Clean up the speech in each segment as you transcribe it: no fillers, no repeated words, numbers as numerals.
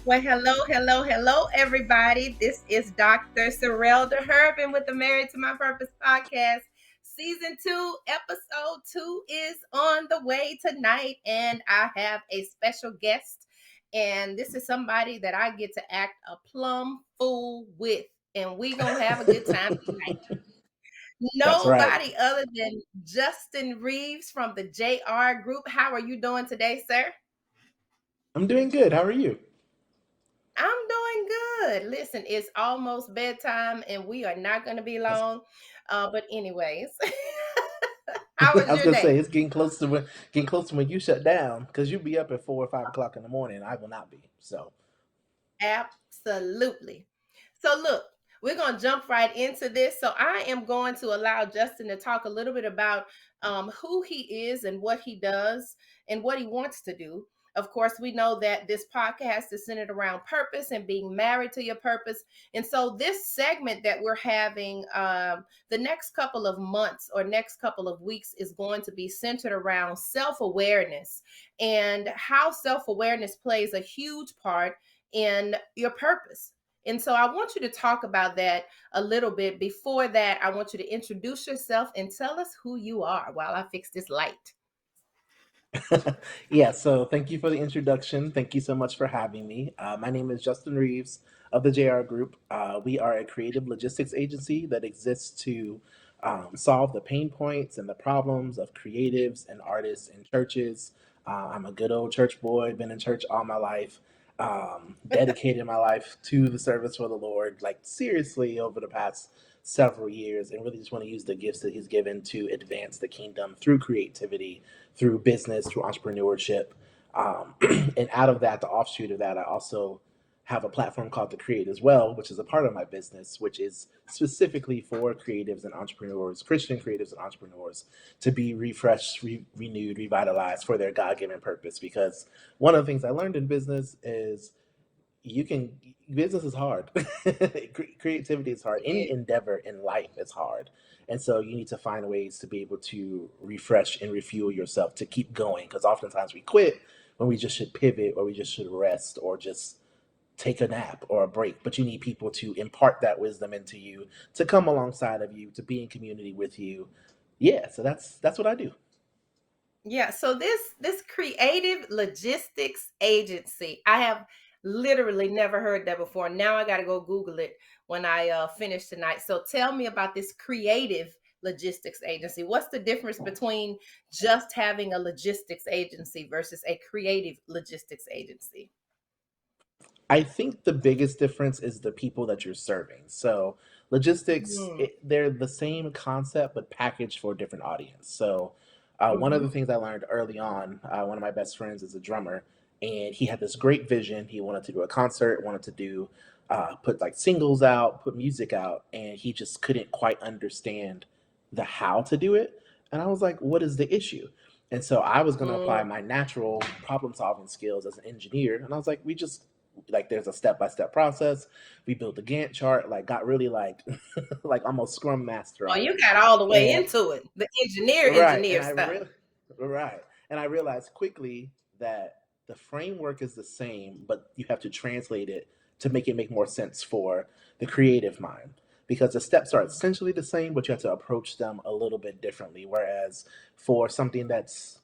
Well, hello, everybody. This is Dr. Sorrel DeHervin with the Married to My Purpose podcast. Season 2, episode 2 is on the way tonight, and I have a special guest. And this is somebody that I get to act a plum fool with, and we gonna have a good time tonight. That's right. Nobody other than Justin Reeves from the JR Group. How are you doing today, sir? I'm doing good. How are you? I'm doing good. Listen, it's almost bedtime and we are not going to be I was, long. But anyways, how I was was your gonna say day? it's getting close to when you shut down because you'll be up at 4 or 5 o'clock in the morning. I will not be. So Absolutely. So, look, we're going to jump right into this. So, I am going to allow Justin to talk a little bit about who he is and what he does and what he wants to do. Of course, we know that this podcast is centered around purpose and being married to your purpose. And so, this segment that we're having the next couple of months or next couple of weeks is going to be centered around self awareness and how self awareness plays a huge part in your purpose. And so I want you to talk about that a little bit. Before that, I want you to introduce yourself and tell us who you are while I fix this light. yeah. So thank you for the introduction. Thank you so much for having me. My name is Justin Reeves of the JR Group. We are a creative logistics agency that exists to solve the pain points and the problems of creatives and artists in churches. I'm a good old church boy. Been in church all my life. Dedicated my life to the service for the Lord, like seriously over the past several years, and really just want to use the gifts that He's given to advance the kingdom through creativity, through business, through entrepreneurship. And out of that, the offshoot of that, I also have a platform called The Create as well, which is a part of my business, which is specifically for creatives and entrepreneurs, Christian creatives and entrepreneurs, to be refreshed, renewed, revitalized for their God given purpose. Because one of the things I learned in business is you can business is hard. Creativity is hard. Any Yeah. endeavor in life is hard, and so you need to find ways to be able to refresh and refuel yourself to keep going, because oftentimes we quit when we just should pivot, or we just should rest, or just take a nap or a break. But you need people to impart that wisdom into you, to come alongside of you, to be in community with you. Yeah, so that's what I do. Yeah, so this creative logistics agency, I have literally never heard that before. Now I got to go Google it when I finish tonight. So tell me about this creative logistics agency. What's the difference between just having a logistics agency versus a creative logistics agency? I think the biggest difference is the people that you're serving. So logistics, Mm. they're the same concept but packaged for a different audience. So one of the Hmm. things I learned early on, one of my best friends is a drummer, and he had this great vision. He wanted to do a concert, wanted to do put like singles out, put music out, and he just couldn't quite understand the how to do it. And I was like, what is the issue? And so I was going to apply Mm. my natural problem solving skills as an engineer. And I was like, we just like there's a step by step process. We built a Gantt chart, like got really like like almost Scrum Master Oh, on you it. got all the way And into it. The right, and engineer I stuff. really right, and I realized quickly that the framework is the same, but you have to translate it to make it make more sense for the creative mind. Because the steps are essentially the same, but you have to approach them a little bit differently. Whereas for something that's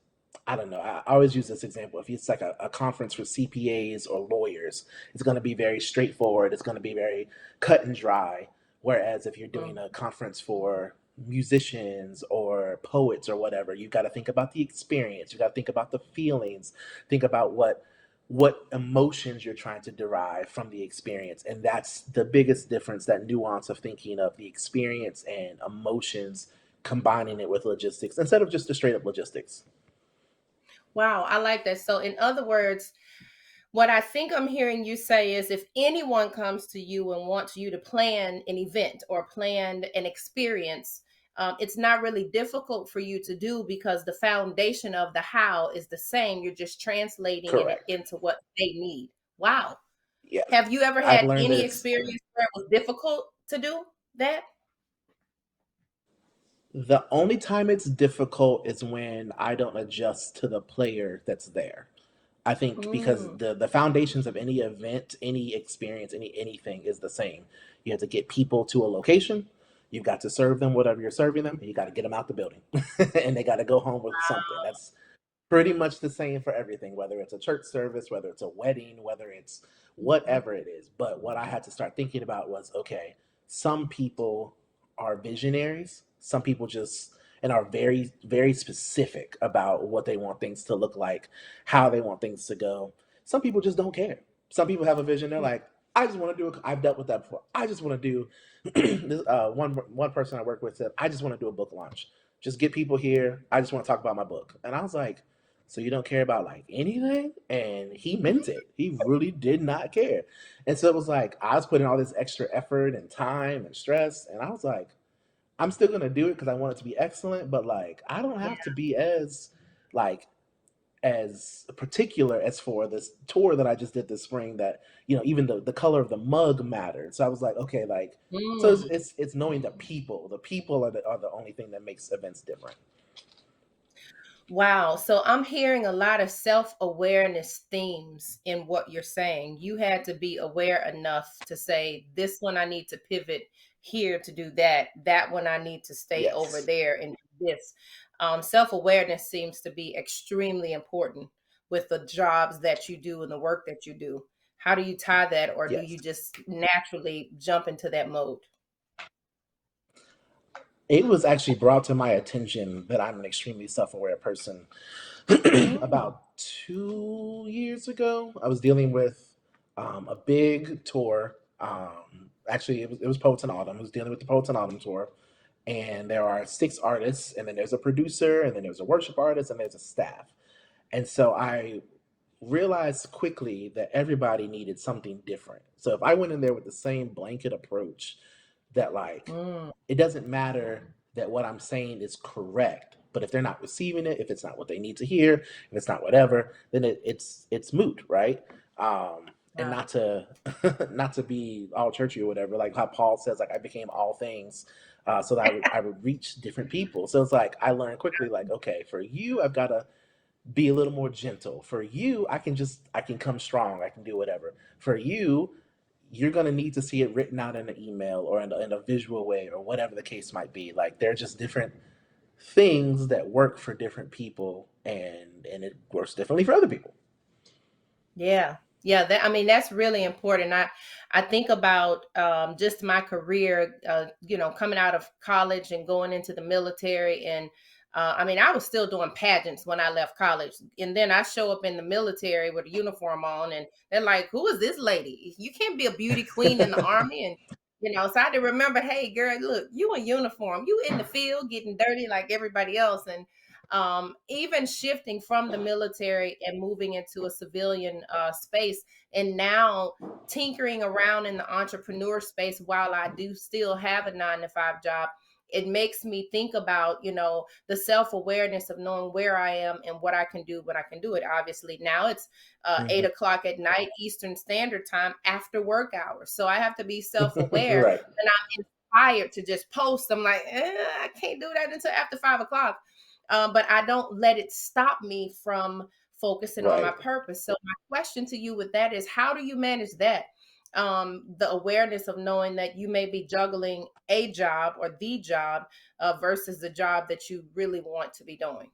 I don't know. I always use this example. If it's like a conference for CPAs or lawyers, it's going to be very straightforward. It's going to be very cut and dry. Whereas if you're doing Mm. a conference for musicians or poets or whatever, you've got to think about the experience. You got to think about the feelings. Think about what emotions you're trying to derive from the experience, and that's the biggest difference. That nuance of thinking of the experience and emotions, combining it with logistics instead of just the straight up logistics. Wow, I like that. So, in other words, what I think I'm hearing you say is if anyone comes to you and wants you to plan an event or plan an experience, it's not really difficult for you to do because the foundation of the how is the same. You're just translating it Correct. into what they need. Wow. Yeah. Have you ever I've had learned that any it's experience where it was difficult to do that? the only time it's difficult is when I don't adjust to the player that's there. I think because Mm. the foundations of any event, any experience, anything is the same. You have to get people to a location. You've got to serve them whatever you're serving them, and you got to get them out the building, and they got to go home with something. That's pretty much the same for everything, whether it's a church service, whether it's a wedding, whether it's whatever it is. But what I had to start thinking about was, okay, some people are visionaries. Some people just and are very, very specific about what they want things to look like, how they want things to go. Some people just don't care. Some people have a vision. They're like, I just want to do it. I've dealt with that before. I just want to do one person I work with said, I just want to do a book launch. Just get people here. I just want to talk about my book. And I was like, so you don't care about like anything? And he meant it. He really did not care. And so it was like I was putting all this extra effort and time and stress, and I was like, I'm still gonna do it because I want it to be excellent, but like I don't Yeah. have to be as like as particular as for this tour that I just did this spring that even the color of the mug mattered. So I was like, okay, like so Mm. it's knowing the people. The people are the only thing that makes events different. Wow. So I'm hearing a lot of self awareness themes in what you're saying. You had to be aware enough to say, this one I need to pivot here to do that. That one I need to stay over Yes. there and do this. Self awareness seems to be extremely important with the jobs that you do and the work that you do. How do you tie that, or do Yes. you just naturally jump into that mode? It was actually brought to my attention that I'm an extremely self-aware person. Mm. About 2 years ago, I was dealing with a big tour. Actually, it was Poets and Autumn. I was dealing with the Poets and Autumn tour, and there are 6 artists, and then there's a producer, and then there's a worship artist, and there's a staff. And so I realized quickly that everybody needed something different. So if I went in there with the same blanket approach, that like Mm. it doesn't matter that what I'm saying is correct, but if they're not receiving it, if it's not what they need to hear, if it's not whatever, then it's moot, right? And Wow. not to not to be all churchy or whatever, like how Paul says, like I became all things so that I would reach different people. So it's like I learned quickly, like okay, for you, I've got to be a little more gentle. For you, I can come strong. I can do whatever. For you, you're gonna need to see it written out in an email or in a visual way or whatever the case might be. Like they're just different things that work for different people, and it works differently for other people. Yeah. Yeah, that I mean that's really important. I think about just my career coming out of college and going into the military and I mean I was still doing pageants when I left college. And then I show up in the military with a uniform on and they're like, "Who is this lady? You can't be a beauty queen in the army." And so I had to remember, "Hey girl, look, you in uniform. You in the field getting dirty like everybody else." And even shifting from the military and moving into a civilian space, and now tinkering around in the entrepreneur space while I do still have a 9 to 5 job. It makes me think about, the self awareness of knowing where I am and what I can do when I can do it. Obviously, now it's 8 o'clock at night, Eastern Standard Time after work hours. So I have to be self aware Right, and I'm inspired to just post. I'm like, I can't do that until after 5 o'clock, but I don't let it stop me from focusing on my right. purpose. So my question to you with that is, how do you manage that? The awareness of knowing that you may be juggling a job or the job versus the job that you really want to be doing.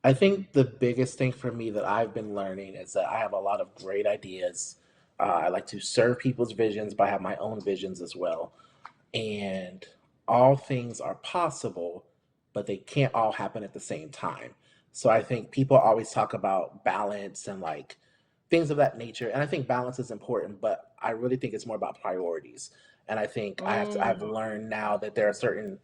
I think the biggest thing for me that I've been learning is that I have a lot of great ideas. I like to serve people's visions, but I have my own visions as well. And all things are possible, but they can't all happen at the same time. So I think people always talk about balance and like things of that nature. And I think balance is important, but I really think it's more about priorities. And I think I've Mm. learned now that there are certain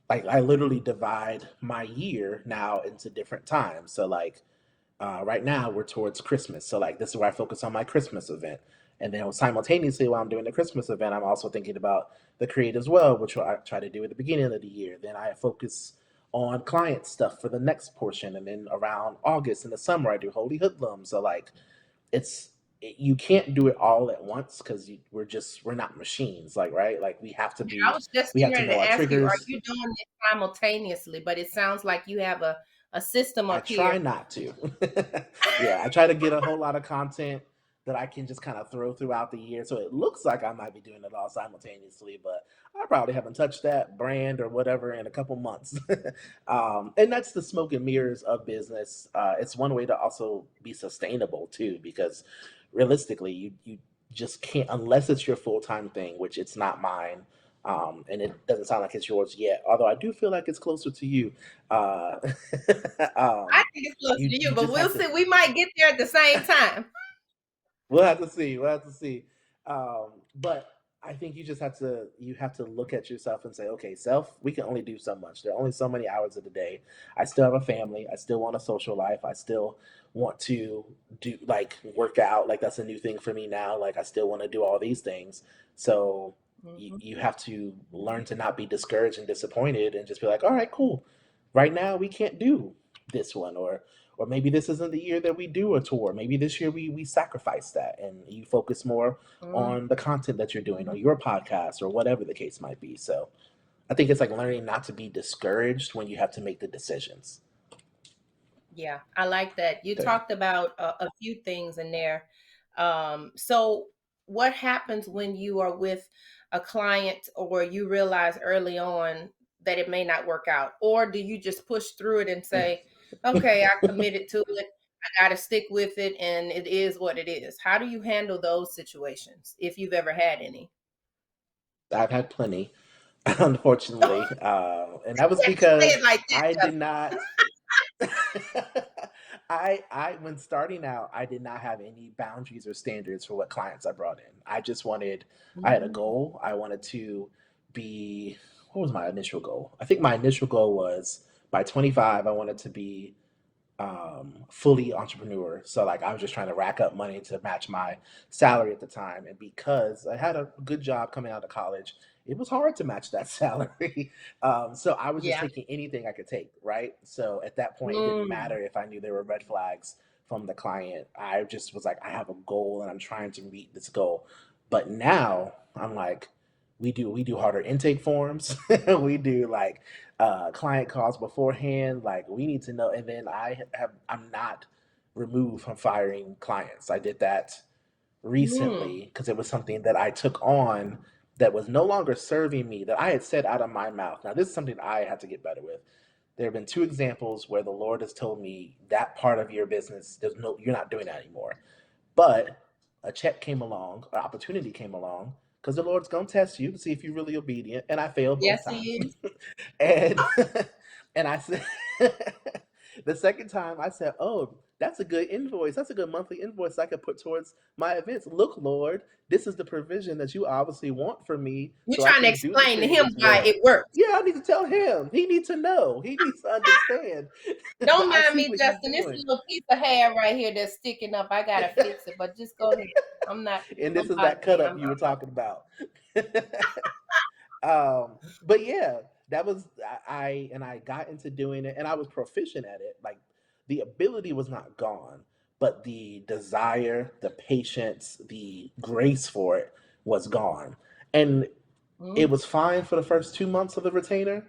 like I literally divide my year now into different times. So like right now we're towards Christmas. So like this is where I focus on my Christmas event. And then simultaneously while I'm doing the Christmas event, I'm also thinking about the create as well, which I try to do at the beginning of the year. Then I focus on client stuff for the next portion. And then around August in the summer, I do Holy Hoodlum. So like it's you can't do it all at once because we're not machines, like right, like I was just we have getting to ready know to our ask you, are triggers. you doing it simultaneously? But it sounds like you have a system I up try here. not to. Yeah, I try to get a whole lot of content that I can just kind of throw throughout the year. So it looks like I might be doing it all simultaneously, but I probably haven't touched that brand or whatever in a couple months. And that's the smoke and mirrors of business. It's one way to also be sustainable too, because realistically, you just can't, unless it's your full time thing, which it's not mine. And it doesn't sound like it's yours yet, although I do feel like it's closer to you. Uh, I um, think it's closer you to you, you but just we'll have to. see. We might get there at the same time. We'll have to see. We'll have to see. But I think you have to look at yourself and say, okay, self, we can only do so much. There are only so many hours of the day. I still have a family. I still want a social life. I still want to do like work out. Like that's a new thing for me now. Like I still want to do all these things. So Mhm. you have to learn to not be discouraged and disappointed and just be like, all right, cool. Right now we can't do this one, or maybe this isn't the year that we do a tour. Maybe this year we sacrifice that and you focus more Mhm. on the content that you're doing on your podcast or whatever the case might be. So I think it's like learning not to be discouraged when you have to make the decisions. Yeah, I like that. You So, talked about a few things in there. So, what happens when you are with a client or you realize early on that it may not work out? Or do you just push through it and say, okay, I committed to it. I got to stick with it and it is what it is. How do you handle those situations if you've ever had any? I've had plenty, unfortunately, and that was Can't say because it like I that, did not. I when starting out, I did not have any boundaries or standards for what clients I brought in. I just wanted, I had a Justin. goal. I wanted to be, what was my initial goal? I think my initial goal was by 25, I wanted to be fully entrepreneur. So like I was just trying to rack up money to match my salary at the time. And because I had a good job coming out of college, it was hard to match that salary. So I was just Yeah. taking anything I could take, right? So at that point, it didn't Mm. matter if I knew there were red flags from the client. I just was like, I have a goal and I'm trying to meet this goal. But now I'm like, we do harder intake forms. We do like client calls beforehand. Like we need to know. And then I'm not removed from firing clients. I did that Mm. recently because it was something that I took on that was no longer serving me, that I had said out of my mouth. Now this is something I had to get better with. There have been two examples where the Lord has told me that part of your business, you're not doing that anymore. But a check came along, an opportunity came along, because the Lord's gonna test you to see if you're really obedient. And I failed both Yes, times. he is. And and I said the second time I said, "Oh, that's a good invoice. That's a good monthly invoice I could put towards my events. Look, Lord, this is the provision that you obviously want for me, You're so I trying to can do the explain to thing him as why well." it works. Yeah, I need to tell him. He needs to know. He needs to understand that Don't I mind see me, what he's Justin. This doing. little piece of hair right here that's sticking up. I gotta fix it, but just go ahead. I'm not. And this Don't is bother that cut me. up you were talking about. But yeah, that was I got into doing it and I was proficient at it. Like the ability was not gone, but the desire, the patience, the grace for it was gone. And it Mm. was fine for the first 2 months of the retainer,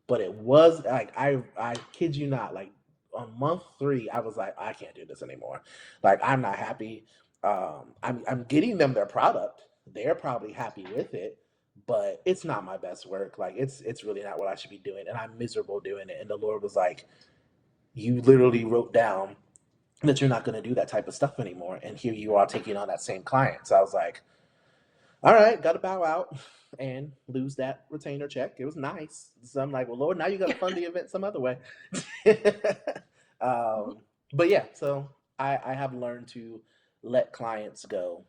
but it was like I kid you not, like on month three, I was like, I can't do this anymore. Like I'm not happy. I'm getting them their product. They're probably happy with it, but it's not my best work. Like it's really not what I should be doing, and I'm miserable doing it. And the Lord was like, you literally wrote down that you're not going to do that type of stuff anymore, and here you are taking on that same client. So I was like, all right, got to bow out and lose that retainer check. It was nice. So I'm like, well, Lord, now you got to fund the event some other way. Mhm. um, but yeah, so I have learned to let clients go,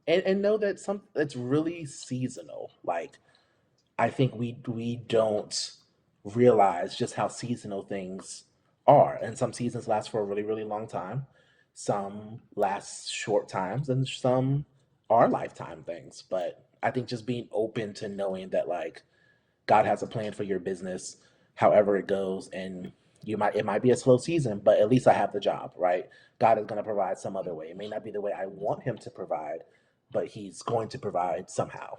and know that some it's really seasonal. Like I think we don't realize just how seasonal things are, and some seasons last for a really really long time, some last short times, and some are lifetime things. But I think just being open to knowing that like God has a plan for your business, however it goes, and it might be a slow season, but at least I have the job, right? God is going to provide some other way. It may not be the way I want Him to provide, but He's going to provide somehow.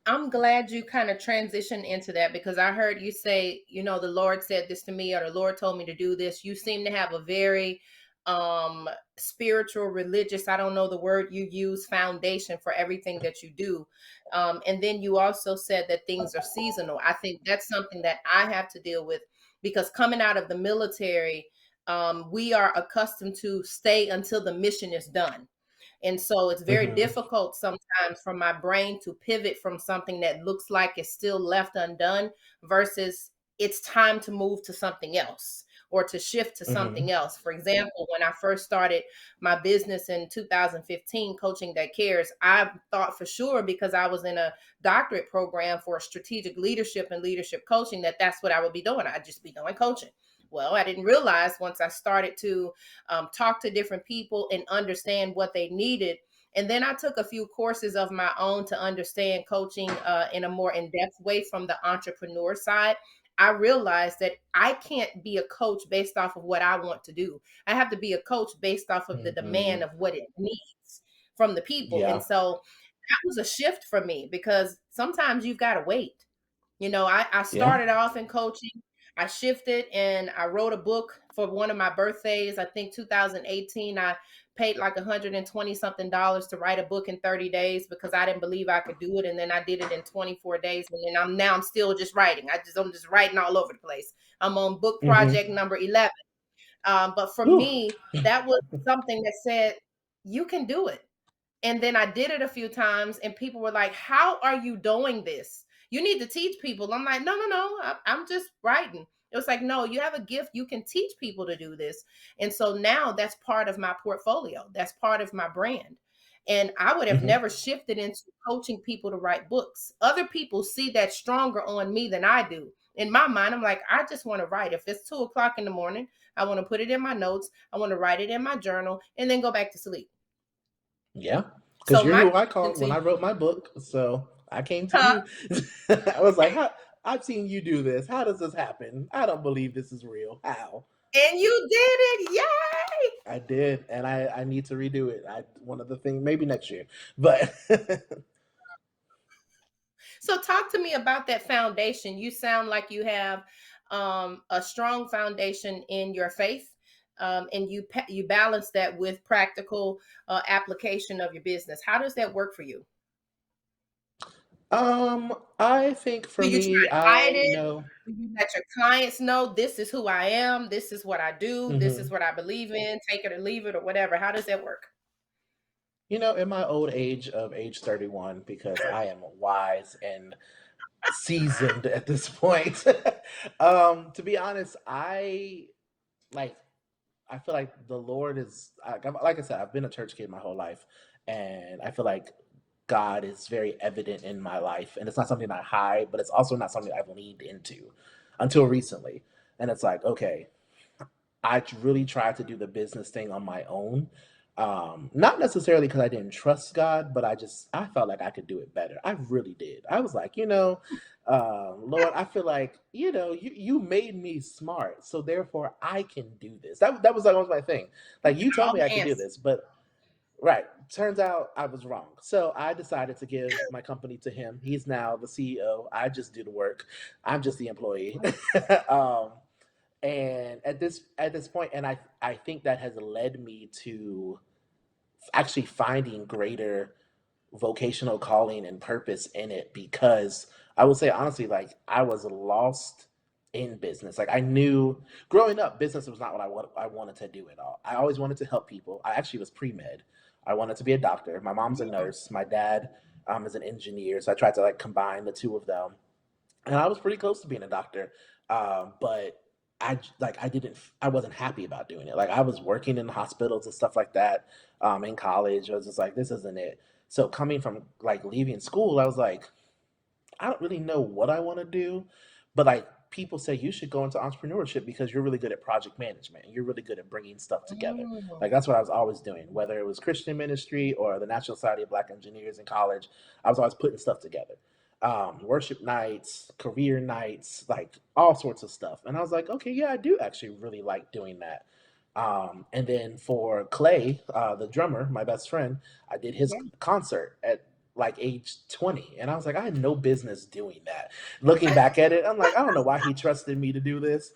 I'm glad you kind of transitioned into that because I heard you say, the Lord said this to me or the Lord told me to do this. You seem to have a very um spiritual, religious, I don't know the word you use, foundation for everything that you do. And then you also said that things are seasonal. I think that's something that I have to deal with because coming out of the military, we are accustomed to stay until the mission is done. And so it's very Hmm. difficult sometimes for my brain to pivot from something that looks like it's still left undone versus it's time to move to something else or to shift to Hmm. something else. For example, when I first started my business in 2015, Coaching That Cares, I thought for sure because I was in a doctorate program for strategic leadership and leadership coaching that that's what I would be doing. I'd just be doing coaching. Well, I didn't realize once I started to talk to different people and understand what they needed. And then I took a few courses of my own to understand coaching in a more in depth way from the entrepreneur side. I realized that I can't be a coach based off of what I want to do. I have to be a coach based off of the demand Hmm. of what it needs from the people. And Yeah. so that was a shift for me because sometimes you've got to wait. I Yeah. started off in coaching. I shifted and I wrote a book for one of my birthdays. I think 2018. I paid like 120 something dollars to write a book in 30 days because I didn't believe I could do it. And then I did it in 24 days. And then I'm still just writing. I'm just writing all over the place. I'm on book Hmm. project number 11. But for Whew. me, that was something that said, you can do it. And then I did it a few times, and people were like, "How are you doing this? You need to teach people." I'm like, "No, no, no. I'm just writing." It was like, "No, you have a gift. You can teach people to do this." And so now that's part of my portfolio. That's part of my brand. And I would have Hmm. never shifted into coaching people to write books. Other people see that stronger on me than I do. In my mind, I'm like, I just want to write. If it's 2 o'clock in the morning, I want to put it in my notes. I want to write it in my journal and then go back to sleep. Yeah. Because So you're my who I question called to when I you, wrote my book. So I came to huh? you. I was like, how, I've seen you do this. How does this happen? I don't believe this is real. How? And you did it. Yay! I did, and I need to redo it. I one of the things maybe next year, but So talk to me about that foundation. You sound like you have a strong foundation in your faith. And you balance that with practical application of your business. How does that work for you? I think for Do you try me, to hide I it? know. Do you let your clients know this is who I am? This is what I do. This is Mhm. what I believe in. Take it or leave it or whatever. How does that work? In my old age of age 31, because I am wise and seasoned at this point. To be honest, like I feel like the Lord is like I said, I've been a church kid my whole life, and I feel like God is very evident in my life, and it's not something I hide, but it's also not something I've leaned into until recently. And it's like, okay, I really tried to do the business thing on my own. Not necessarily because I didn't trust God, but I felt like I could do it better. I really did. I was like, Lord, I feel like you made me smart, so therefore I can do this. That was like always my thing. Like you told All me I the could do answers. this, but right, turns out I was wrong. So I decided to give my company to him. He's now the CEO. I just do the work. I'm just the employee. um, and at this point, and I think that has led me to actually finding greater vocational calling and purpose in it, because I would say honestly, like I was lost in business. Like I knew growing up, business was not what I wanted to do at all. I always wanted to help people. I actually was pre-med. I wanted to be a doctor. My mom's a nurse. My dad is an engineer. So I tried to like combine the two of them, and I was pretty close to being a doctor. But I wasn't happy about doing it. Like I was working in hospitals and stuff like that. In college, I was just like, this isn't it. So coming from like leaving school, I was like, I don't really know what I want to do, but like people say you should go into entrepreneurship because you're really good at project management and you're really good at bringing stuff together. Mm, Like that's what I was always doing, whether it was Christian ministry or the National Society of Black Engineers in college. I was always putting stuff together. Worship nights, career nights, like all sorts of stuff. And I was like, okay, yeah, I do actually really like doing that. And then for Clay, the drummer, my best friend, I did his yeah. concert at like age 20. And I was like, I had no business doing that. Looking back at it, I'm like, I don't know why he trusted me to do this.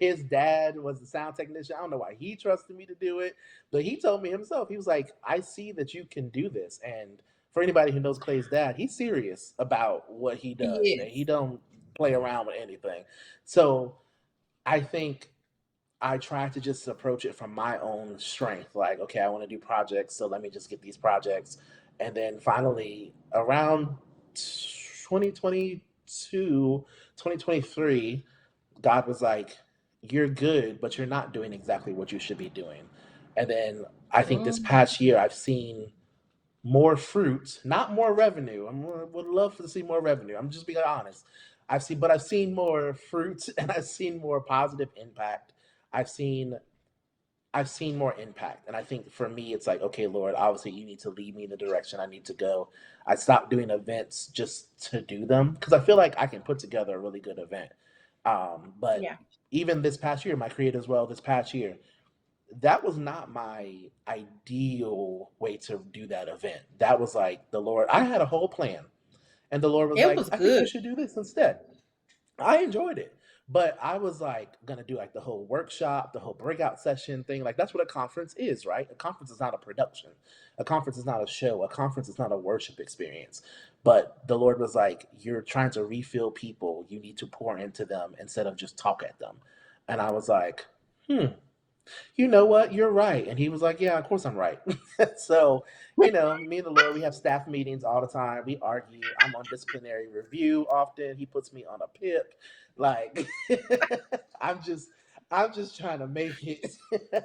His dad was the sound technician. I don't know why he trusted me to do it. But he told me himself, he was like, I see that you can do this. And for anybody who knows Clay's dad, he's serious about what he does. And he Yes. don't play around with anything. So I think I try to just approach it from my own strength. Like, okay, I want to do projects, so let me just get these projects. And then finally, around 2022, 2023, God was like, you're good, but you're not doing exactly what you should be doing. And then I think this Mm. past year, I've seen more fruit, not more revenue. Would love to see more revenue. I'm just being honest. I've seen more fruit and I've seen more positive impact. I've seen I've seen more impact. And I think for me, it's like, okay, Lord, obviously you need to lead me in the direction I need to go. I stopped doing events just to do them because I feel like I can put together a really good event. But Yeah. even this past year, my creative as well, this past year, that was not my ideal way to do that event. That was like the Lord, I had a whole plan. And the Lord was It like, was I think you good. should do this instead. I enjoyed it. But I was like gonna do like the whole workshop, the whole breakout session thing. Like that's what a conference is, right? A conference is not a production. A conference is not a show. A conference is not a worship experience. But the Lord was like, you're trying to refill people. You need to pour into them instead of just talk at them. And I was like, hmm, you know what, you're right. And he was like, yeah, of course I'm right. So, me and the Lord, we have staff meetings all the time. We argue. I'm on disciplinary review often. He puts me on a pip. Like, I'm just, I'm just trying to make it.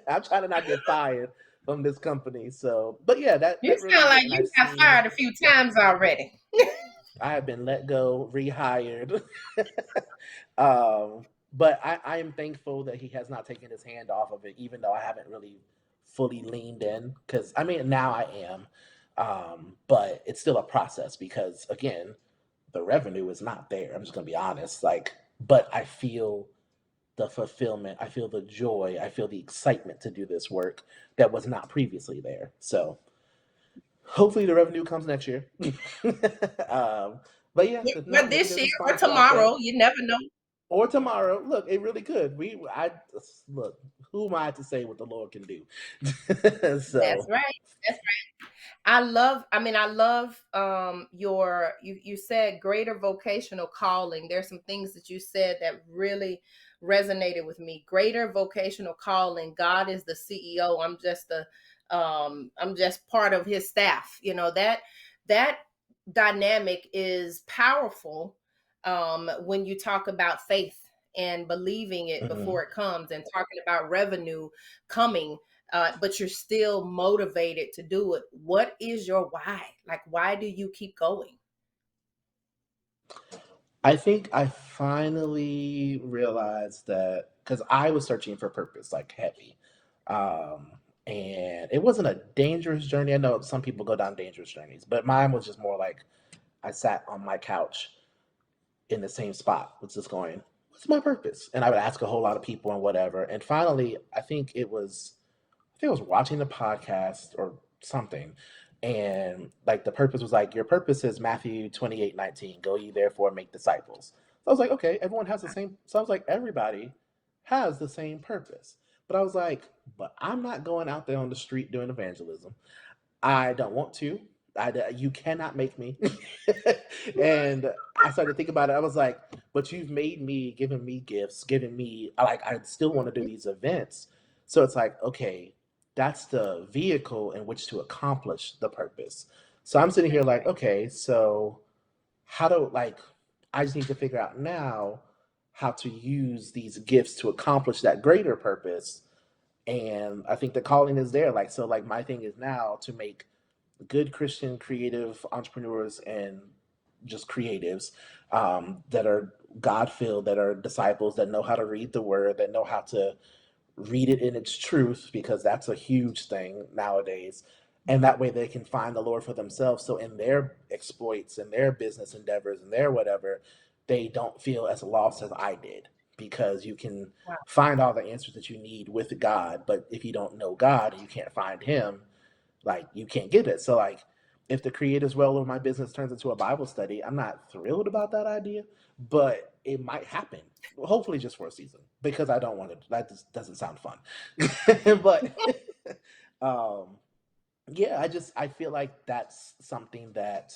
I'm trying to not get fired from this company. So, but yeah, that You that really sound is it. like And I've you got seen, fired a few times already. I have been let go, rehired. um, but I am thankful that he has not taken his hand off of it, even though I haven't really fully leaned in. Because I mean, now I am, but it's still a process because again, the revenue is not there. I'm just gonna be honest. Like, but I feel the fulfillment, I feel the joy, I feel the excitement to do this work that was not previously there. So hopefully the revenue comes next year. um, but yeah, if But not, maybe this there's a year or sponsor out there tomorrow, you never know. or tomorrow. Look, it really could. I look. Who am I to say what the Lord can do? That's So right. That's I love your you said greater vocational calling. There's some things that you said that really resonated with me. Greater vocational calling. God is the CEO. I'm just part of his staff. That dynamic is powerful when you talk about faith and believing it mhm. before it comes and talking about revenue coming, but you're still motivated to do it. What is your why? Like, why do you keep going? I think I finally realized that because I was searching for purpose, like heavy, um, and it wasn't a dangerous journey. I know some people go down dangerous journeys, but mine was just more like I sat on my couch in the same spot, was just going, "What's my purpose?" And I would ask a whole lot of people and whatever. And finally, I think I was watching the podcast or something, and like the purpose was like, your purpose is Matthew 28:19. Go ye therefore make disciples. So I was like, okay, everyone has the same. So I was like, everybody has the same purpose. But I was like, but I'm not going out there on the street doing evangelism. I don't want to. You cannot make me. And I started to think about it. I was like, but you've made me, given me gifts, given me, I still want to do these events. So it's like, okay, that's the vehicle in which to accomplish the purpose. So I'm sitting here That's like, right. okay, so how do, like, I just need to figure out now how to use these gifts to accomplish that greater purpose. And I think the calling is there. Like, so, like, my thing is now to make good Christian creative entrepreneurs and just creatives that are God filled, that are disciples, that know how to read the word, that know how to read it in its truth, because that's a huge thing nowadays. And that way they can find the Lord for themselves. So in their exploits and their business endeavors and their whatever, they don't feel as lost as I did, because you can Wow. find all the answers that you need with God. But if you don't know God and you can't find Him, like you can't get it. So like if the creator's well of my business turns into a Bible study, I'm not thrilled about that idea, but it might happen. Hopefully, just for a season, because I don't want to. That just doesn't sound fun. But um, yeah, I feel like that's something that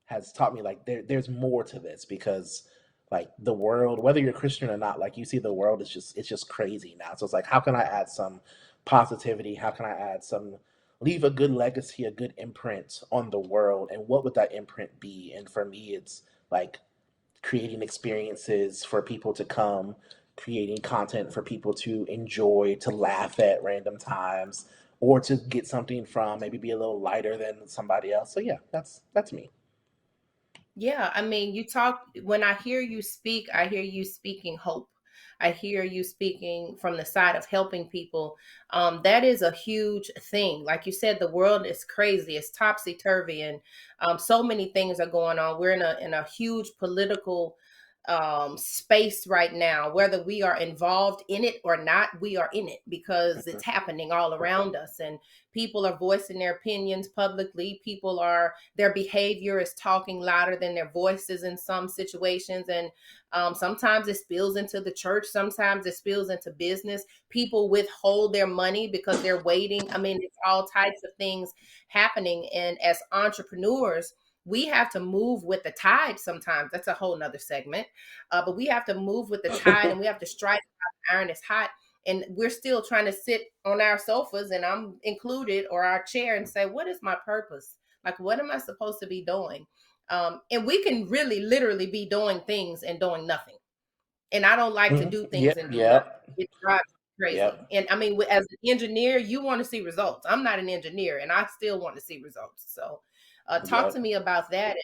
has taught me like there's more to this because like the world, whether you're Christian or not, like you see the world is just it's just crazy now. So it's like how can I add some positivity? How can I add some leave a good legacy, a good imprint on the world? And what would that imprint be? And for me it's like creating experiences for people to come, creating content for people to enjoy, to laugh at random times, or to get something from, maybe be a little lighter than somebody else. So yeah, that's me. Yeah, I mean, you talk when I hear you speak, I hear you speaking hope. I hear you speaking from the side of helping people. That is a huge thing. Like you said, the world is crazy. It's topsy turvy, and so many things are going on. We're in a huge political space right now. Whether we are involved in it or not, we are in it because Mhm. it's happening all around us, and people are voicing their opinions publicly. People are their behavior is talking louder than their voices in some situations. And sometimes it spills into the church, sometimes it spills into business. People withhold their money because they're waiting. I mean, it's all types of things happening. And as entrepreneurs, we have to move with the tide sometimes. That's a whole nother segment. But we have to move with the tide, and we have to strike while the iron is hot. And we're still trying to sit on our sofas, and I'm included, or our chair, and say, what is my purpose? Like, what am I supposed to be doing? And we can really literally be doing things and doing nothing. And I don't like to Mhm. do things Yep, and do nothing. yep, It drives me crazy. yep, And I mean, as an engineer, you want to see results. I'm not an engineer, and I still want to see results. So, talk to yep. me about that.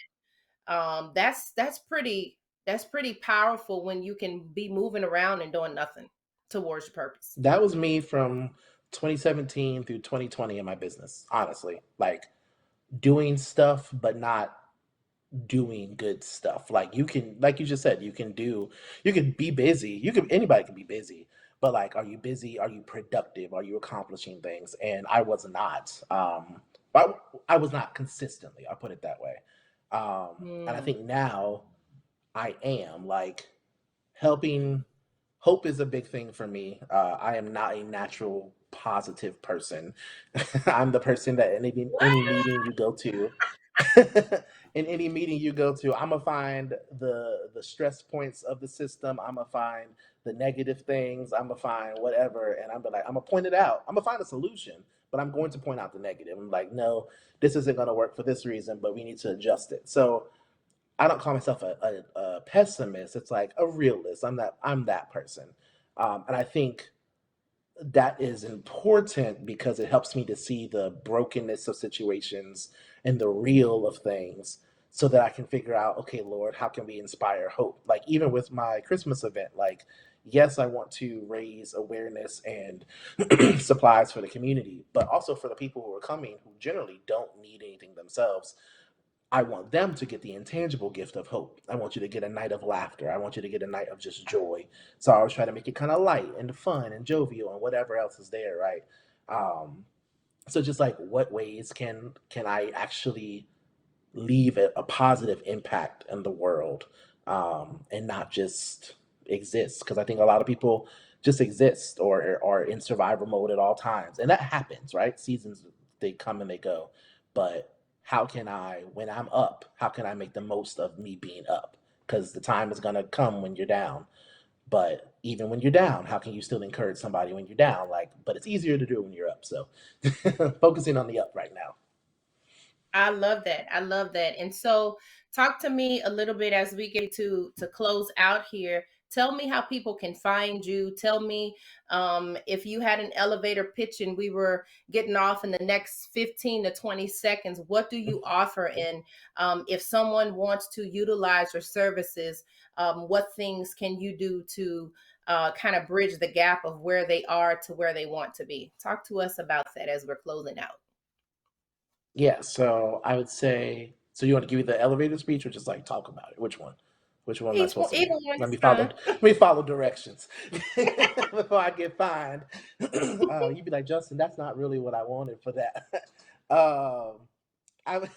That's pretty powerful when you can be moving around and doing nothing towards your purpose. That was me from 2017 through 2020 in my business, honestly. Like doing stuff but not doing good stuff. Like you can, like you just said, you can be busy. Anybody can be busy, but like, are you busy? Are you productive? Are you accomplishing things? And I was not. I was not consistently. I'll put it that way. And I Hmm. think now I am like helping. Hope is a big thing for me. I am not a natural positive person. I'm the person that in any meeting you go to, in any meeting you go to, I'm gonna find the stress points of the system. I'm gonna find the negative things. I'm gonna find whatever, and I'm gonna point it out. I'm gonna find a solution, but I'm going to point out the negative. I'm like, no, this isn't gonna work for this reason, but we need to adjust it. So I don't call myself a pessimist. It's like a realist. I'm that person, and I think that is important because it helps me to see the brokenness of situations and the real of things so that I can figure out, okay, Lord, how can we inspire hope? Like even with my Christmas event, like yes, I want to raise awareness and supplies for the community, but also for the people who are coming who generally don't need anything themselves. I want them to get the intangible gift of hope. I want you to get a night of laughter. I want you to get a night of just joy. So I always try to make it kind of light and fun and jovial and whatever else is there, right? Um, so just like what ways can I actually leave a positive impact in the world, and not just exist? Because I think a lot of people just exist or are in survival mode at all times, and that happens, right? Seasons, they come and they go, but how can I, when I'm up, how can I make the most of me being up? Because the time is going to come when you're down. But even when you're down, how can you still encourage somebody when you're down? Like, but it's easier to do it when you're up. So focusing on the up right now. I love that. I love that. And so, talk to me a little bit as we get to close out here. Tell me how people can find you. Tell me if you had an elevator pitch and we were getting off in the next 15 to 20 seconds, what do you offer? And if someone wants to utilize your services, what things can you do to kind of bridge the gap of where they are to where they want to be? Talk to us about that as we're closing out. Yeah, so I would say, so you want to give me the elevator speech or just like talk about it? Which one? Which one am I supposed to Either do? one is fine. Let me follow directions before I get fined. You'd be like, Justin, that's not really what I wanted for that. um, I would,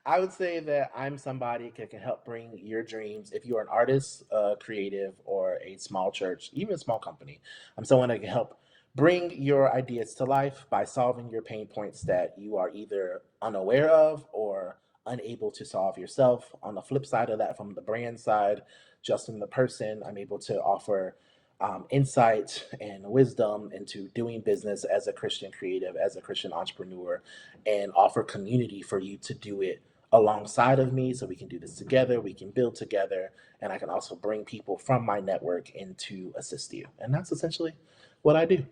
I would say that I'm somebody that can help bring your dreams. If you're an artist, creative, or a small church, even a small company, I'm someone that can help bring your ideas to life by solving your pain points that you are either unaware of or unable to solve yourself. On the flip side of that, from the brand side, Justin the person, I'm able to offer insight and wisdom into doing business as a Christian creative, as a Christian entrepreneur, and offer community for you to do it alongside of me so we can do this together, we can build together, and I can also bring people from my network in to assist you. And that's essentially what I do.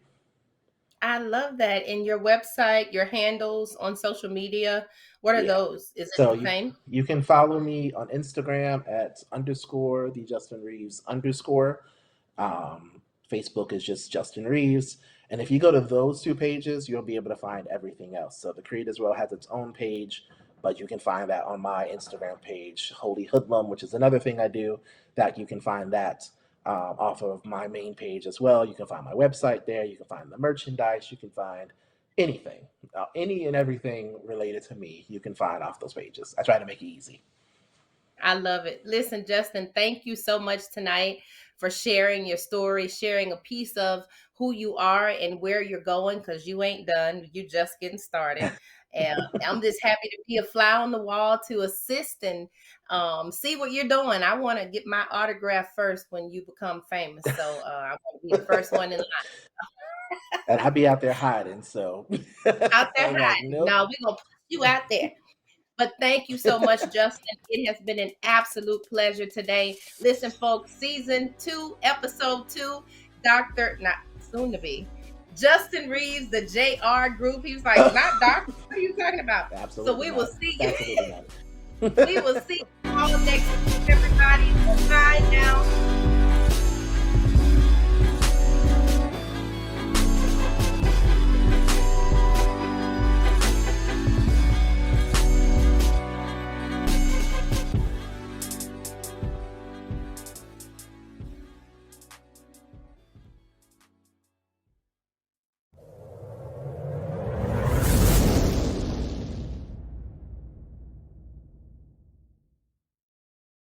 I love that. And your website, your handles on social media, what are Yeah. those? Is it So the same? you can follow me on Instagram at underscore the Justin Reeves underscore. Facebook is just Justin Reeves. And if you go to those two pages, you'll be able to find everything else. So the Creators World has its own page, but you can find that on my Instagram page, Holy Hoodlum, which is another thing I do. That you can find that off of my main page as well. You can find my website there. You can find the merchandise. You can find anything, any and everything related to me. You can find off those pages. I try to make it easy. I love it. Listen, Justin, thank you so much tonight for sharing your story, sharing a piece of who you are and where you're going, because you ain't done. You're just getting started. And I'm just happy to be a fly on the wall to assist and see what you're doing. I want to get my autograph first when you become famous. So I want to be the first one in line. And I be out there hiding, so Out there I'm like, hiding. nope. No, we're going to put you out there. But thank you so much, Justin. It has been an absolute pleasure today. Listen, folks, season 2, episode 2, Dr. Not soon to be. Justin Reeves, the JR group. He was like, not doctor. What are you talking about? So Absolutely we will not. see you. Absolutely not. We will see you all next week, everybody. Bye